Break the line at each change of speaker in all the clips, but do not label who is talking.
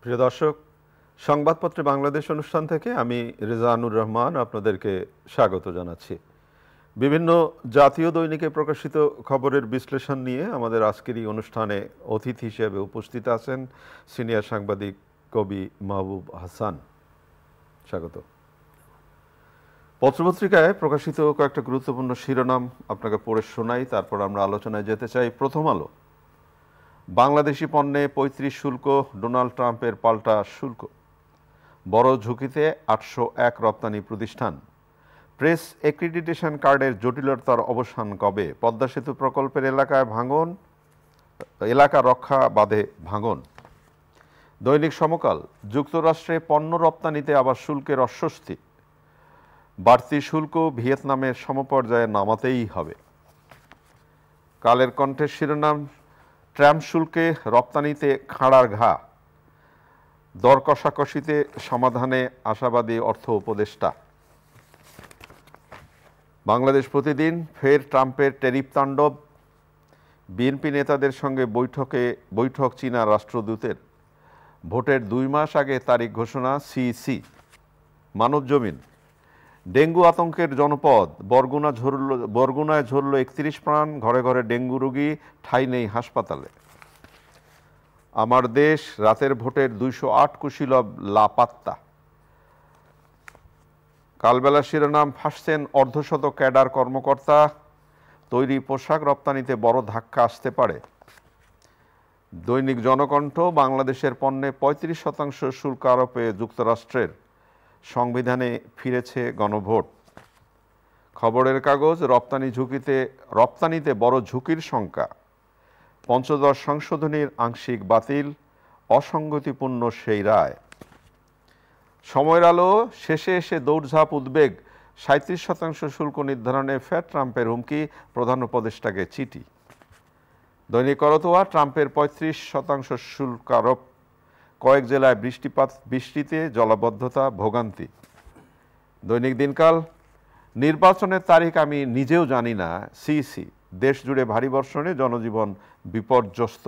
প্রিয় দর্শক, সংবাদপত্রে বাংলাদেশ অনুষ্ঠান থেকে আমি রেজানুর রহমান আপনাদেরকে স্বাগত জানাচ্ছি। বিভিন্ন জাতীয় দৈনিকে প্রকাশিত খবরের বিশ্লেষণ নিয়ে আমাদের আজকের এই অনুষ্ঠানে অতিথি হিসেবে উপস্থিত আছেন সিনিয়র সাংবাদিক কবি মাহবুব হাসান। স্বাগত। পত্রপত্রিকায় প্রকাশিত কয়েকটা গুরুত্বপূর্ণ শিরোনাম আপনাকে পড়ে শোনাই, তারপর আমরা আলোচনায় যেতে চাই। প্রথম আলো, বাংলাদেশি পণ্যে ৩৫ শুল্ক, ডোনাল্ড ট্রাম্পের পাল্টা শুল্ক, বড় ঝুঁকিতে ৮০১ রপ্তানি প্রতিষ্ঠান, প্রেস অ্যাক্রিডিটেশন কার্ডের জটিলতার অবসান কবে, পদ্মা সেতু প্রকল্পের এলাকায় ভাঙন, এলাকা রক্ষা বাঁধে ভাঙন। দৈনিক সমকাল, যুক্তরাষ্ট্রে পণ্য রপ্তানিতে আবার শুল্কের অস্বস্তি, বাড়তি শুল্ক ভিয়েতনামের সমপর্যায়ে নামাতেই হবে। কালের কণ্ঠের শিরোনাম, ট্রাম্প শুল্কে রপ্তানিতে খাঁড়ার ঘা, দর কষাকষিতে সমাধানে আশাবাদী অর্থ উপদেষ্টা। বাংলাদেশ প্রতিদিন, ফের ট্রাম্পের ট্যারিফ তাণ্ডব, বিএনপি নেতাদের সঙ্গে বৈঠক চীনা রাষ্ট্রদূতের, ভোটের ২ মাস আগে তারিখ ঘোষণা সিইসি। মানবজমিন, ডেঙ্গু আতঙ্কের জনপদ, বরগুনায় ঝরল ৩১ প্রাণ, ঘরে ঘরে ডেঙ্গু রোগী, ঠাঁই নেই হাসপাতালে। আমার দেশ, রাতের ভোটের ২০৮ কুশীলব লাপাত্তা। কালবেলা শিরোনাম, ফাঁসছেন অর্ধশত ক্যাডার কর্মকর্তা, তৈরি পোশাক রপ্তানিতে বড় ধাক্কা আসতে পারে। দৈনিক জনকণ্ঠ, বাংলাদেশের পণ্যে ৩৫% শুল্ক আরোপে যুক্তরাষ্ট্রের, সংবিধানে ফিরেছে গণভোট। খবরের কাগজ, রপ্তানিতে বড় ঝুঁকির শঙ্কা, পঞ্চদশ সংশোধনীর আংশিক বাতিল, অসঙ্গতিপূর্ণ সেই রায়। সময়ের আলো, শেষে এসে দৌড়ঝাঁপ উদ্বেগ, ৩৭% শুল্ক নির্ধারণে ফের ট্রাম্পের হুমকি, প্রধান উপদেষ্টাকে চিঠি। দৈনিক করতোয়া, ট্রাম্পের ৩৫% শুল্ক আরোপ, কয়েক জেলায় বৃষ্টিতে জলাবদ্ধতা, ভোগান্তি। দৈনিক দিনকাল, নির্বাচনের তারিখ আমি নিজেও জানি না, সিইসি, দেশ জুড়ে ভারী বর্ষণে জনজীবন বিপর্যস্ত।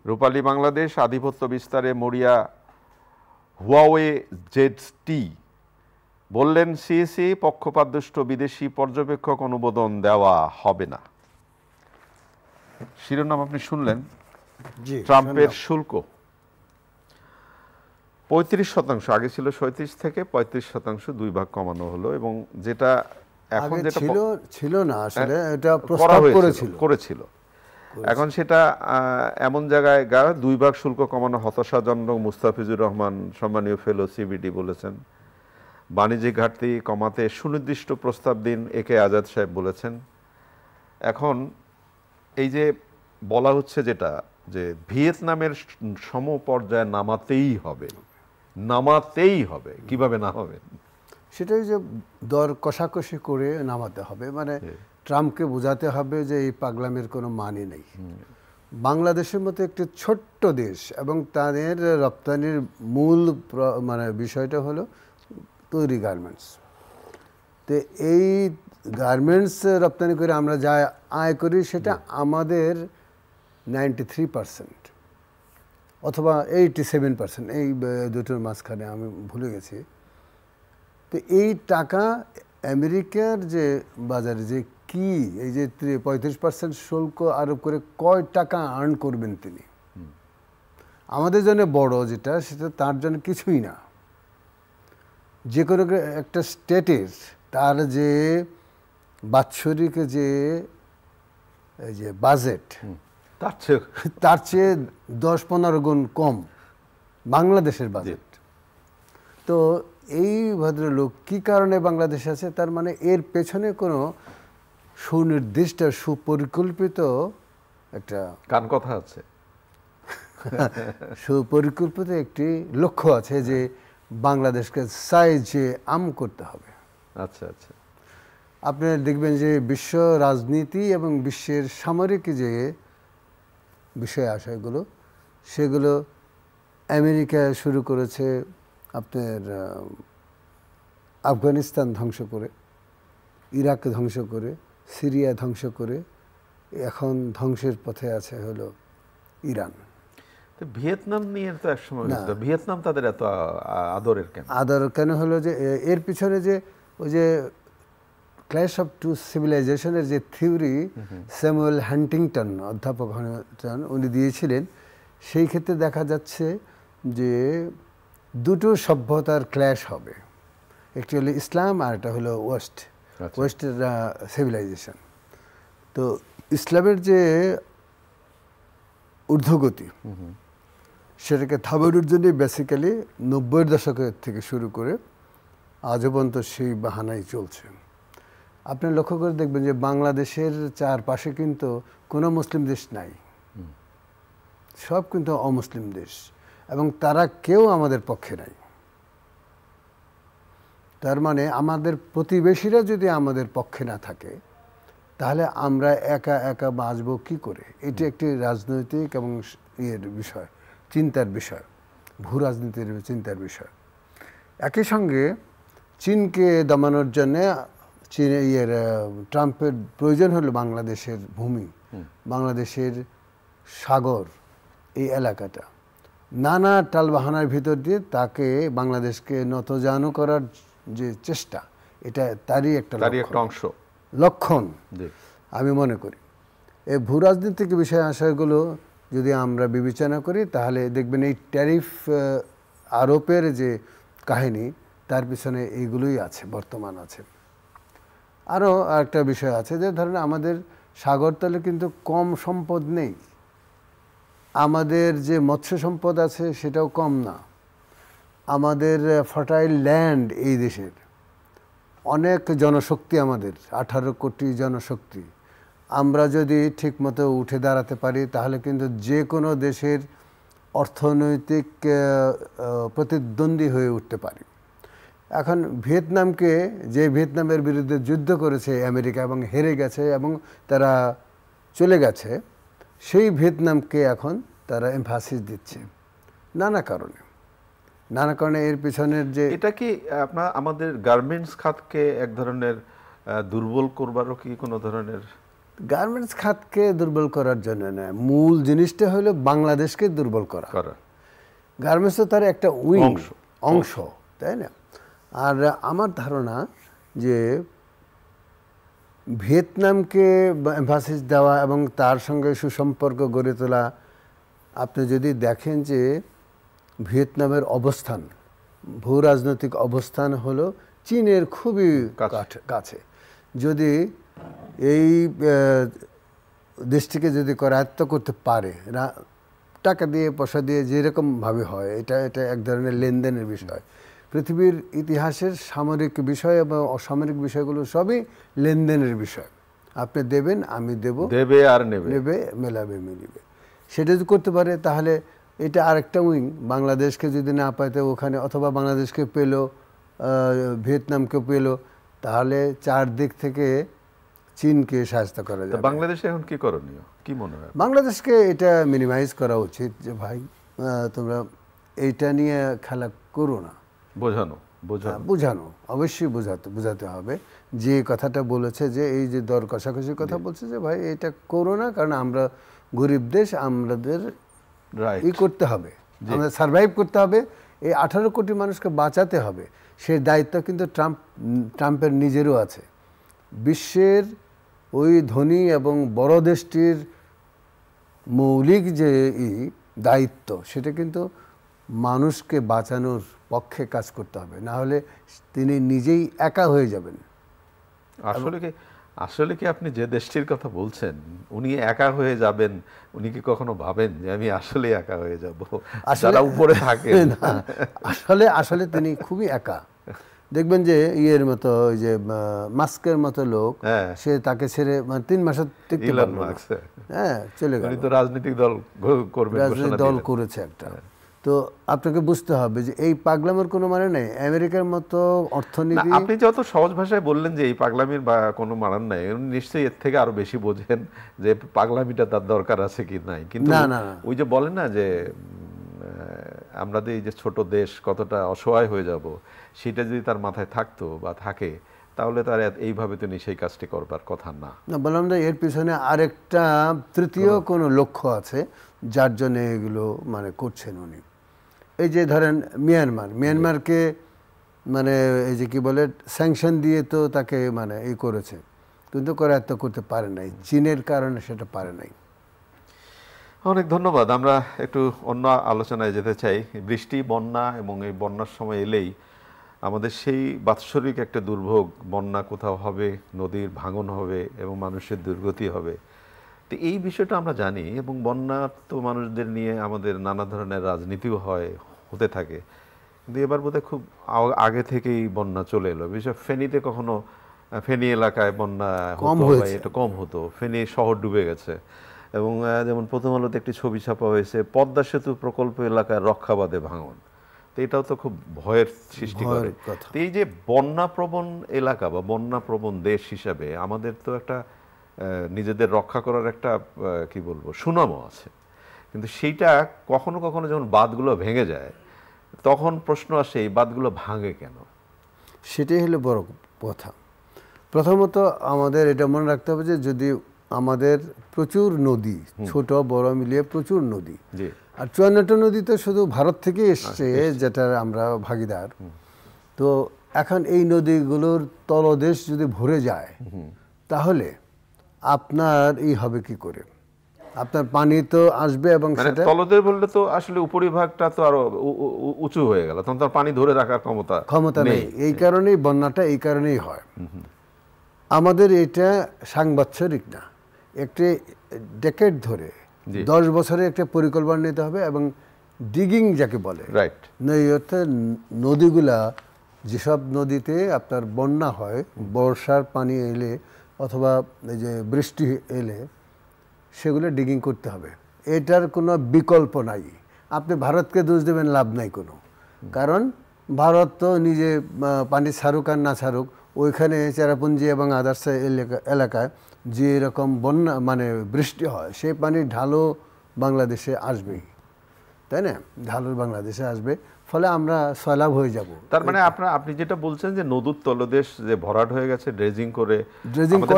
রূপালী বাংলাদেশ, আধিপত্য বিস্তারে মরিয়া হুয়াওয়ে জেড-টি, বললেন সিইসি, পক্ষপাতদুষ্ট বিদেশি পর্যবেক্ষক অনুমোদন দেওয়া হবে না। শিরোনাম আপনি শুনলেন, ট্রাম্পের শুল্ক ৩৫%, আগে ছিল ৩৭ থেকে ৩৫%, 2 ভাগ কমানো হলো। এবং যেটা এখন যেটা
ছিল না আসলে, এটা প্রস্তাব
করেছিল, এখন সেটা এমন জায়গায় 2 ভাগ শুল্ক কমানো হতাশাজনক। মুস্তাফিজুর রহমান, সম্মানীয় ফেলো সিবিডি, বলেছেন বাণিজ্যিক ঘাটতি কমাতে সুনির্দিষ্ট প্রস্তাব দিন, একে আজাদ সাহেব বলেছেন। এখন এই যে বলা হচ্ছে যেটা, যে ভিয়েতনামের সমপর্যায়ে নামাতেই হবে, কিভাবে না হবে
সেটাই, যে দর কষাকষি করে নামাতে হবে, মানে ট্রাম্পকে বোঝাতে হবে যে এই পাগলামের কোনো মানে নেই। বাংলাদেশের মতো একটি ছোট্ট দেশ, এবং তাদের রপ্তানির মূল মানে বিষয়টা হলো তৈরি গার্মেন্টস। তো এই গার্মেন্টস রপ্তানি করে আমরা যা আয় করি সেটা আমাদের 93% অথবা 87%, এই দুটোর মাঝখানে, আমি ভুলে গেছি। তো এই টাকা আমেরিকার যে বাজারে যে কি, এই যে 35% শুল্ক আরোপ করে কয় টাকা আর্ন করবেন তিনি, আমাদের জন্য বড় যেটা, সেটা তার জন্য কিছুই না। যে কোনো একটা স্টেটের তার যে বাৎসরিক যে এই যে বাজেট, তার চেয়ে 10-15 গুণ কম বাংলাদেশের বাজেট। তো এই ভদ্রলোক কি কারণে বাংলাদেশে আছে, তার মানে এর পেছনে কোনো সুনির্দিষ্ট সুপরিকল্পিত একটা
কথা আছে,
সুপরিকল্পিত একটি লক্ষ্য আছে যে বাংলাদেশকে সাইজে আম করতে হবে।
আচ্ছা আচ্ছা।
আপনি দেখবেন যে বিশ্ব রাজনীতি এবং বিশ্বের সামরিক যে বিষয় আশয়গুলো, সেগুলো আমেরিকা শুরু করেছে আপনার আফগানিস্তান ধ্বংস করে, ইরাক ধ্বংস করে, সিরিয়া ধ্বংস করে, এখন ধ্বংসের পথে আছে হলো ইরান।
তো ভিয়েতনাম নিয়ে তো একসময় হয়েছিল। ভিয়েতনাম তাদের এত আদরের কেন?
আদর কেন হলো যে এর পিছনে যে ওই যে ক্ল্যাশ অফ টু সিভিলাইজেশনের যে থিওরি স্যামুয়েল হান্টিংটন, অধ্যাপক হান্টিংটন উনি দিয়েছিলেন, সেই ক্ষেত্রে দেখা যাচ্ছে যে দুটো সভ্যতার ক্ল্যাশ হবে, একটি হলো ইসলাম আর একটা হলো ওয়েস্টের সিভিলাইজেশন। তো ইসলামের যে ঊর্ধ্বগতি সেটাকে থামানোর জন্যই বেসিক্যালি 90-এর দশকের থেকে শুরু করে আজও পর্যন্ত সেই বাহানাই চলছে। আপনি লক্ষ্য করে দেখবেন যে বাংলাদেশের চারপাশে কিন্তু কোনো মুসলিম দেশ নাই, সব কিন্তু অমুসলিম দেশ, এবং তারা কেউ আমাদের পক্ষে নাই। তার মানে আমাদের প্রতিবেশীরা যদি আমাদের পক্ষে না থাকে তাহলে আমরা একা একা বাঁচবো কি করে? এটি একটি রাজনৈতিক এবং বিষয়, চিন্তার বিষয়, ভূ রাজনীতির চিন্তার বিষয়। একই সঙ্গে চীনকে দমানোর জন্যে ট্রাম্পের প্রয়োজন হলো বাংলাদেশের ভূমি, বাংলাদেশের সাগর, এই এলাকাটা নানা টালবাহানার ভিতর দিয়ে তাকে বাংলাদেশকে নতজানু করার যে চেষ্টা, এটা তারই একটা
অংশ,
লক্ষণ আমি মনে করি। এই ভূ রাজনীতিক বিষয় আশয়গুলো যদি আমরা বিবেচনা করি তাহলে দেখবেন এই ট্যারিফ আরোপের যে কাহিনী, তার পিছনে এইগুলোই আছে, বর্তমান আছে। আরও একটা বিষয় আছে যে ধরেন আমাদের সাগরতলে কিন্তু কম সম্পদ নেই, আমাদের যে মৎস্য সম্পদ আছে সেটাও কম না, আমাদের ফার্টাইল ল্যান্ড, এই দেশের অনেক জনশক্তি, আমাদের 18 কোটি জনশক্তি। আমরা যদি ঠিকমতো উঠে দাঁড়াতে পারি তাহলে কিন্তু যে কোনো দেশের অর্থনৈতিক প্রতিদ্বন্দ্বী হয়ে উঠতে পারি। এখন ভিয়েতনামকে, যে ভিয়েতনামের বিরুদ্ধে যুদ্ধ করেছে আমেরিকা এবং হেরে গেছে এবং তারা চলে গেছে, সেই ভিয়েতনামকে এখন তারা এমফাসিস দিচ্ছে নানা কারণে। এর পিছনের যে
এটা কি আপনার আমাদের গার্মেন্টস খাতকে এক ধরনের দুর্বল করবারও কি কোনো ধরনের?
গার্মেন্টস খাতকে দুর্বল করার জন্য না, মূল জিনিসটা হলো বাংলাদেশকে দুর্বল করা। গার্মেন্টস তো তার একটা অংশ, তাই না? আর আমার ধারণা যে ভিয়েতনামকে এমফাসিস দেওয়া এবং তার সঙ্গে সুসম্পর্ক গড়ে তোলা, আপনি যদি দেখেন যে ভিয়েতনামের অবস্থান, ভূ রাজনৈতিক অবস্থান হলো চীনের খুবই কাছে। যদি এই দেশটিকে যদি করায়ত্ত করতে পারে, টাকা দিয়ে পয়সা দিয়ে যেরকমভাবে হয়, এটা এক ধরনের লেনদেনের বিষয়। পৃথিবীর ইতিহাসের সামরিক বিষয় এবং অসামরিক বিষয়গুলো সবই লেনদেনের বিষয়। আপনি দেবেন, আমি দেব,
দেবে আর
নেবে, মেলাবে, মিলিবে। সেটা যদি করতে পারে তাহলে এটা আরেকটা উইং। বাংলাদেশকে যদি না পাইতে ওখানে, অথবা বাংলাদেশকে পেল, ভিয়েতনামকে পেল, তাহলে চারদিক থেকে চীনকে সাহায্য করা যাবে।
বাংলাদেশে এখন কি করণীয়, কি মনে হয়?
বাংলাদেশকে এটা মিনিমাইজ করা উচিত যে ভাই তোমরা এইটা নিয়ে খেলা করো না। বোঝানো অবশ্যই বোঝাতে হবে। যে কথাটা বলেছে যে এই যে দর কষাকষির কথা বলছে যে ভাই এটা করো না, কারণ আমরা গরিব দেশ, আমাদের করতে হবে, আমাদের সার্ভাইভ করতে হবে, এই 18 কোটি মানুষকে বাঁচাতে হবে। সেই দায়িত্ব কিন্তু ট্রাম্পের নিজেরও আছে। বিশ্বের ওই ধনী এবং বড় দেশটির মৌলিক যে দায়িত্ব, সেটা কিন্তু মানুষকে বাঁচানোর পক্ষে কাজ করতে হবে, না হলে তিনি নিজেই একা হয়ে যাবেন।
আসলে কি আপনি যে দেশটির কথা বলছেন উনি একা হয়ে যাবেন, উনি কি কখনো ভাবেন যে আমি আসলে একা হয়ে যাব? যারা উপরে থাকে
আসলে তিনি খুবই একা। দেখবেন যে ইয়ের মতো, ওই যে মাস্কের মতো লোক, সে তাকে ছেড়ে 3 মাস টিকতে পারল না। চলে গেল।
রাজনৈতিক দল
করেছে একটা। তো আপনাকে বুঝতে হবে যে এই পাগলামের কোনো মানে নেই। আমেরিকার মতো অর্থনীতি,
আপনি যত সহজ ভাষায় বললেন যে এই পাগলামির বা কোনো মান নাই, নিশ্চয়ই এর থেকে আরো বেশি বোঝেন যে পাগলামিটা তার দরকার আছে কি নাই। কিন্তু ওই যে বলেন না যে আমাদের এই যে ছোট দেশ কতটা অসহায় হয়ে যাব, সেটা যদি তার মাথায় থাকতো বা থাকে, তাহলে তার এইভাবে তিনি সেই কাজটি করবার কথা না।
বললাম যে এর পিছনে আরেকটা তৃতীয় কোনো লক্ষ্য আছে, যার জন্য এগুলো মানে করছেন উনি। এই যে ধরেন মিয়ানমারকে মানে এই যে কি বলে স্যাংশন দিয়ে তো তাকে মানে এই করেছে, কিন্তু করায়ত্ত করতে পারে নাই, চীনের কারণে সেটা পারে নাই।
অনেক ধন্যবাদ। আমরা একটু অন্য আলোচনায় যেতে চাই। বৃষ্টি, বন্যা এবং এই বন্যার সময় এলেই আমাদের সেই বাৎসরিক একটা দুর্ভোগ, বন্যা কোথাও হবে, নদীর ভাঙন হবে এবং মানুষের দুর্গতি হবে। তো এই বিষয়টা আমরা জানি এবং বন্যা তো মানুষদের নিয়ে আমাদের নানা ধরনের রাজনীতিও হতে থাকে, কিন্তু এবার বোধহয় খুব আগে থেকেই বন্যা চলে এলো। বিশেষ ফেনীতে কখনো ফেনী এলাকায় বন্যা হতো বা এটা কম হতো, ফেনী শহর ডুবে গেছে। এবং যেমন প্রথম আলোতে একটি ছবি ছাপা হয়েছে পদ্মা সেতু প্রকল্প এলাকায় রক্ষাবাদে ভাঙন। তো এটাও তো খুব ভয়ের সৃষ্টি করে। তো এই যে বন্যাপ্রবণ এলাকা বা বন্যাপ্রবণ দেশ হিসাবে আমাদের তো একটা নিজেদের রক্ষা করার একটা কি বলবো সুনামও আছে, কিন্তু সেইটা কখনো কখনো যখন বাঁধগুলো ভেঙে যায় তখন প্রশ্ন আসে এই বাঁধগুলো ভাঙে কেন?
সেটাই হলো বড় কথা। প্রথমত আমাদের এটা মনে রাখতে হবে যে যদি আমাদের প্রচুর নদী, ছোট বড় মিলিয়ে প্রচুর নদী, আর 54টা নদী তো শুধু ভারত থেকে এসছে, যেটার আমরা ভাগিদার। তো এখন এই নদীগুলোর তলদেশ যদি ভরে যায় তাহলে আপনার এই হবে কি করে? আপনার পানি তো আসবে এবং সেটা
তলদেশ বললে তো আসলে উপরিভাগটা তো আরো উঁচু হয়ে গেল, তখন তার পানি ধরে রাখার ক্ষমতা
নেই। এই কারণেই বন্যাটা এই কারণেই হয়। আমাদের এটা সাংবৎসরিক না, একটি ডেকেড ধরে 10 বছরে একটা পরিকল্পনা নিতে হবে এবং ডিগিং যাকে বলে, অর্থাৎ নদীগুলা যেসব নদীতে আপনার বন্যা হয়, বর্ষার পানি এলে অথবা এই যে বৃষ্টি এলে সেগুলো ডিগিং করতে হবে। এটার কোনো বিকল্প নাই। আপনি ভারতকে দোষ দেবেন লাভ নাই কোনো, কারণ ভারত তো নিজে পানি ছাড়ুক আর না ছাড়ুক, ওইখানে চেরাপুঞ্জি এবং আদার্স এলাকায় যে এরকম বন্যা মানে বৃষ্টি হয় সেই পানির ঢালও বাংলাদেশে আসবেই, তাই না? ঢালুর বাংলাদেশে আসবে, ফলে আমরা সয়লাভ হয়ে যাব।
তার মানে আপনি যেটা বলছেন যে নদীর তলদেশ যে ভরাট হয়ে গেছে, ড্রেজিং করে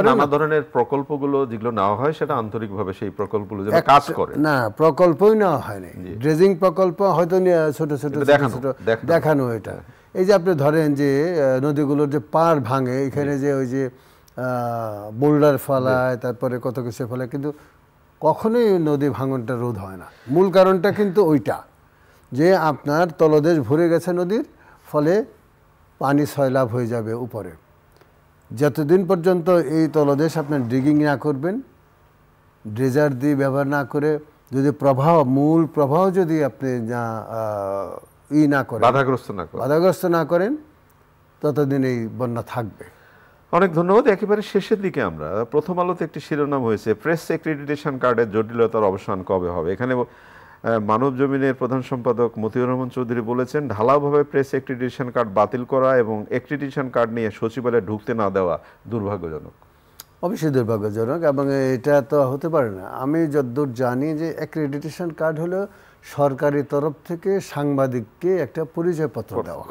নানা ধরনের প্রকল্পগুলো যেগুলো নেওয়া হয় সেটা আন্তরিকভাবে সেই প্রকল্পগুলো যে কাজ করে
না, প্রকল্পই নেওয়া হয়নি। ড্রেজিং প্রকল্প হয়তো ছোট ছোট দেখানো। এটা এই যে আপনি ধরেন যে নদীগুলোর যে পার ভাঙে, এখানে যে ওই যে বোল্ডার ফেলায়, তারপরে কত কিছু ফেলায়, কিন্তু কখনোই নদী ভাঙনটা রোধ হয় না। মূল কারণটা কিন্তু ওইটা যে আপনার তলদেশ ভরে গেছে নদীর, ফলে পানি সয়লাভ হয়ে যাবে উপরে। যতদিন পর্যন্ত এই তলদেশ আপনার ডিগিং না করবেন, ড্রেজার দিয়ে ব্যবহার না করে, যদি মূল প্রবাহ যদি আপনি বাধাগ্রস্ত না করেন, ততদিন এই বন্যা থাকবে।
অনেক ধন্যবাদ। একেবারে শেষের দিকে আমরা প্রথম আলোতে একটি শিরোনাম হয়েছে প্রেস অ্যাক্রিডিটেশন কার্ডের জটিলতার অবসান কবে হবে। এখানে মানব জমিনের প্রধান সম্পাদক মতিউর রহমান চৌধুরী বলেছেন, ঢালাওভাবে প্রেস অ্যাক্রিডিটেশন কার্ড বাতিল করা এবং অ্যাক্রিডিটেশন কার্ড নিয়ে সচিবালয়ে ঢুকতে না দেওয়া দুর্ভাগ্যজনক।
অবশ্যই দুর্ভাগ্যজনক, এবং এটা তো হতে পারে না। আমি যতদূর জানি যে অ্যাক্রিডিটেশন কার্ড হলো সরকারি তরফ থেকে সাংবাদিককে একটা পরিচয়পত্র দেওয়া।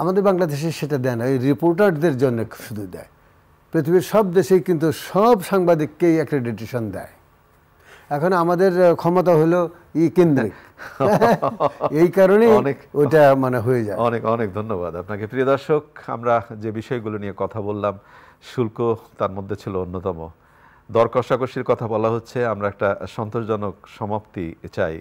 আমাদের বাংলাদেশে সেটা দেয় না, এই রিপোর্টারদের জন্য শুধু দেয়। পৃথিবীর সব দেশেই কিন্তু সব সাংবাদিককেই অ্যাক্রিডিটেশন দেয়। এখন আমাদের ক্ষমতা হলো কেন্দ্রিক, এই কারণে ওটা মানে হয়ে যায়।
অনেক অনেক ধন্যবাদ আপনাকে। প্রিয় দর্শক, আমরা যে বিষয়গুলো নিয়ে কথা বললাম, শুল্ক তার মধ্যে ছিল অন্যতম। দর কষাকষির কথা বলা হচ্ছে, আমরা একটা সন্তোষজনক সমাপ্তি চাই,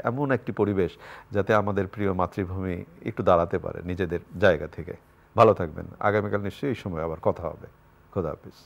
এমন একটি পরিবেশ যাতে আমাদের প্রিয় মাতৃভূমি একটু দাঁড়াতে পারে নিজেদের জায়গা থেকে। ভালো থাকবেন। আগামীকাল নিশ্চয়ই এই সময় আবার কথা হবে। খোদা হাফেজ।